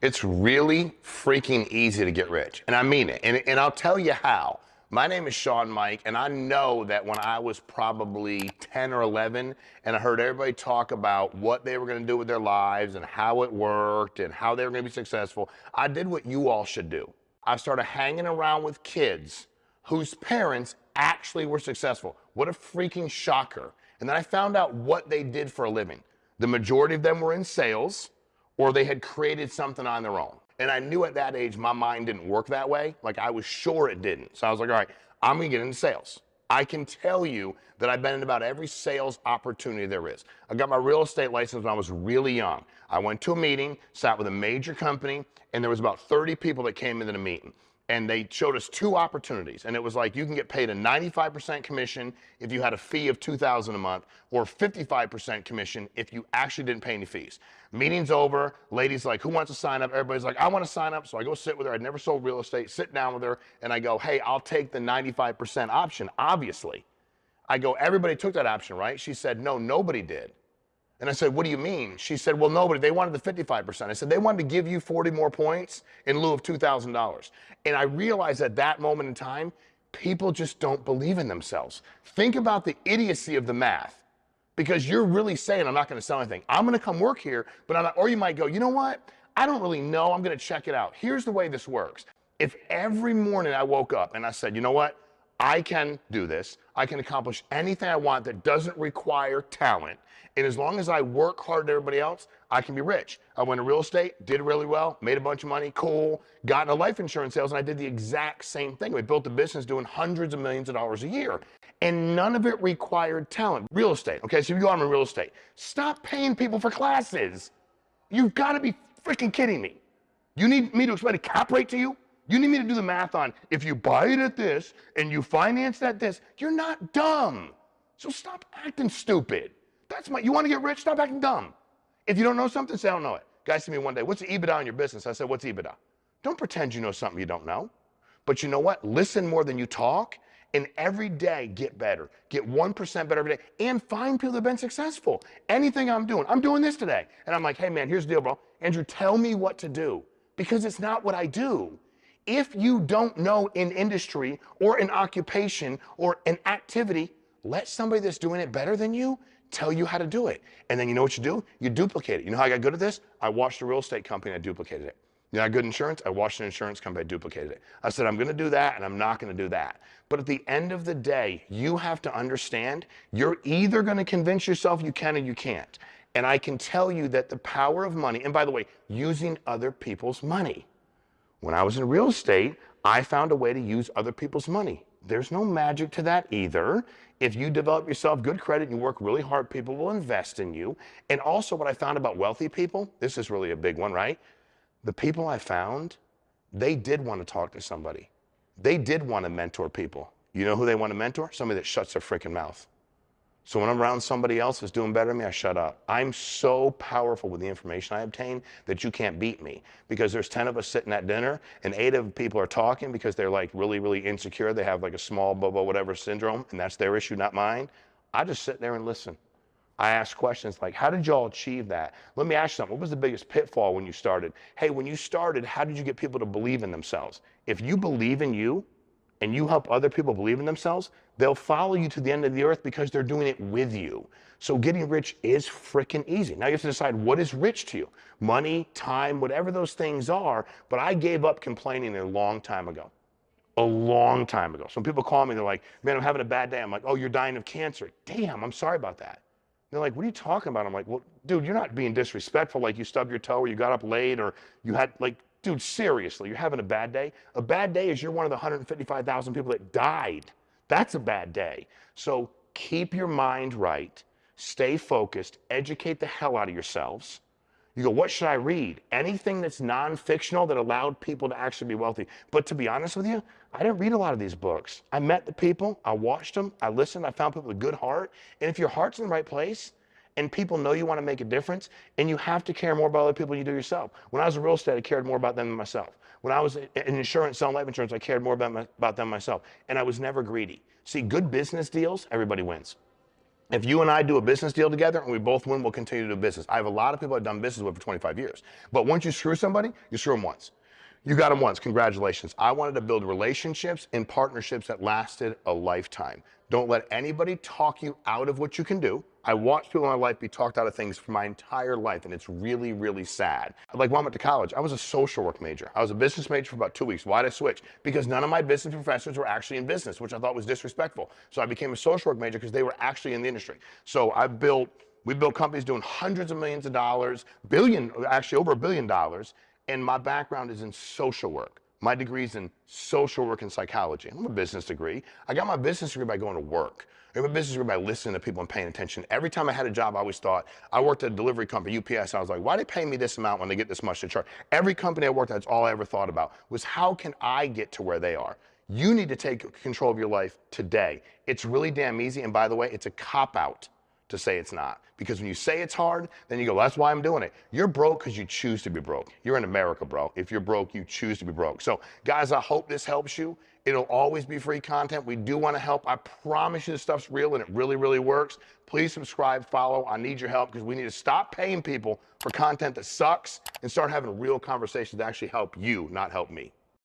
It's really freaking easy to get rich. And I mean it. And I'll tell you how. My name is Shawen Meaike, and I know that when I was probably 10 or 11, and I heard everybody talk about what they were going to do with their lives and how it worked and how they were going to be successful, I did what you all should do. I started hanging around with kids whose parents actually were successful. What a freaking shocker. And then I found out what they did for a living. The majority of them were in sales, or they had created something on their own. And I knew at that age my mind didn't work that way. Like, I was sure it didn't. So I was like, all right, I'm gonna get into sales. I can tell you that I've been in about every sales opportunity there is. I got my real estate license when I was really young. I went to a meeting, sat with a major company, and there was about 30 people that came into the meeting. And they showed us two opportunities. And it was like, you can get paid a 95% commission if you had a fee of $2,000 a month, or 55% commission if you actually didn't pay any fees. Meeting's over, lady's like, who wants to sign up? Everybody's like, I want to sign up. So I go sit with her. I'd never sold real estate, sit down with her, and I go, hey, I'll take the 95% option, obviously. I go, everybody took that option, right? She said, no, nobody did. And I said, what do you mean? She said, well, nobody, they wanted the 55%. I said, they wanted to give you 40 more points in lieu of $2,000. And I realized at that moment in time, people just don't believe in themselves. Think about the idiocy of the math, because you're really saying, I'm not going to sell anything. I'm going to come work here, but I'm not, or you might go, you know what? I don't really know. I'm going to check it out. Here's the way this works. If every morning I woke up and I said, you know what? I can do this. I can accomplish anything I want that doesn't require talent. And as long as I work hard at everybody else, I can be rich. I went to real estate, did really well, made a bunch of money, cool, got into life insurance sales, and I did the exact same thing. We built a business doing hundreds of millions of dollars a year. And none of it required talent. Real estate, okay, so if you go on in real estate, stop paying people for classes. You've got to be freaking kidding me. You need me to explain a cap rate to you? You need me to do the math on if you buy it at this and you finance it at this. You're not dumb. So stop acting stupid. You want to get rich? Stop acting dumb. If you don't know something, say I don't know it. Guy said to me one day, what's the EBITDA on your business? I said, what's EBITDA? Don't pretend you know something you don't know. But you know what? Listen more than you talk, and every day get better. Get 1% better every day, and find people that have been successful. Anything I'm doing this today. And I'm like, hey man, here's the deal, bro. Andrew, tell me what to do, because it's not what I do. If you don't know an industry or an occupation or an activity, let somebody that's doing it better than you tell you how to do it. And then you know what you do? You duplicate it. You know how I got good at this? I watched a real estate company, I duplicated it. You know, I got good insurance? I watched an insurance company, I duplicated it. I said, I'm gonna do that and I'm not gonna do that. But at the end of the day, you have to understand, you're either gonna convince yourself you can or you can't. And I can tell you that the power of money, and by the way, using other people's money. When I was in real estate, I found a way to use other people's money. There's no magic to that either. If you develop yourself good credit and you work really hard, people will invest in you. And also what I found about wealthy people, this is really a big one, right? The people I found, they did want to talk to somebody. They did want to mentor people. You know who they want to mentor? Somebody that shuts their freaking mouth. So when I'm around somebody else who's doing better than me, I shut up. I'm so powerful with the information I obtain that you can't beat me, because there's 10 of us sitting at dinner and 8 of people are talking because they're like really, really insecure. They have like a small bubble, whatever syndrome, and that's their issue, not mine. I just sit there and listen. I ask questions like, how did y'all achieve that? Let me ask you something. What was the biggest pitfall when you started? Hey, when you started, how did you get people to believe in themselves? If you believe in you, and you help other people believe in themselves, they'll follow you to the end of the earth because they're doing it with you. So getting rich is freaking easy. Now you have to decide, what is rich to you? Money, time, whatever those things are. But I gave up complaining a long time ago. A long time ago. So when people call me, they're like, man, I'm having a bad day. I'm like, oh, you're dying of cancer. Damn, I'm sorry about that. They're like, what are you talking about? I'm like, well, dude, you're not being disrespectful. Like you stubbed your toe or you got up late or you had like, dude, seriously, you're having a bad day? A bad day is you're one of the 155,000 people that died. That's a bad day. So keep your mind right, stay focused, educate the hell out of yourselves. You go, what should I read? Anything that's non-fictional that allowed people to actually be wealthy. But to be honest with you, I didn't read a lot of these books. I met the people, I watched them, I listened, I found people with a good heart. And if your heart's in the right place, and people know you want to make a difference, and you have to care more about other people than you do yourself. When I was in real estate, I cared more about them than myself. When I was in insurance, selling life insurance, I cared more about them myself. And I was never greedy. See, good business deals, everybody wins. If you and I do a business deal together and we both win, we'll continue to do business. I have a lot of people I've done business with for 25 years. But once you screw somebody, you screw them once. You got them once, congratulations. I wanted to build relationships and partnerships that lasted a lifetime. Don't let anybody talk you out of what you can do. I watched people in my life be talked out of things for my entire life, and it's really, really sad. Like when I went to college, I was a social work major. I was a business major for about 2 weeks. Why did I switch? Because none of my business professors were actually in business, which I thought was disrespectful. So I became a social work major because they were actually in the industry. So we built companies doing hundreds of millions of dollars, actually over $1 billion. And my background is in social work. My degree is in social work and psychology. I'm a business degree. I got my business degree by going to work. I got my business degree by listening to people and paying attention. Every time I had a job, I always thought, I worked at a delivery company, UPS, I was like, why do they pay me this amount when they get this much to charge? Every company I worked at, that's all I ever thought about was how can I get to where they are? You need to take control of your life today. It's really damn easy, and by the way, it's a cop-out to say it's not. Because when you say it's hard, then you go, that's why I'm doing it. You're broke because you choose to be broke. You're in America, bro. If you're broke, you choose to be broke. So guys, I hope this helps you. It'll always be free content. We do want to help. I promise you this stuff's real and it really, really works. Please subscribe, follow. I need your help because we need to stop paying people for content that sucks and start having real conversations that actually help you, not help me.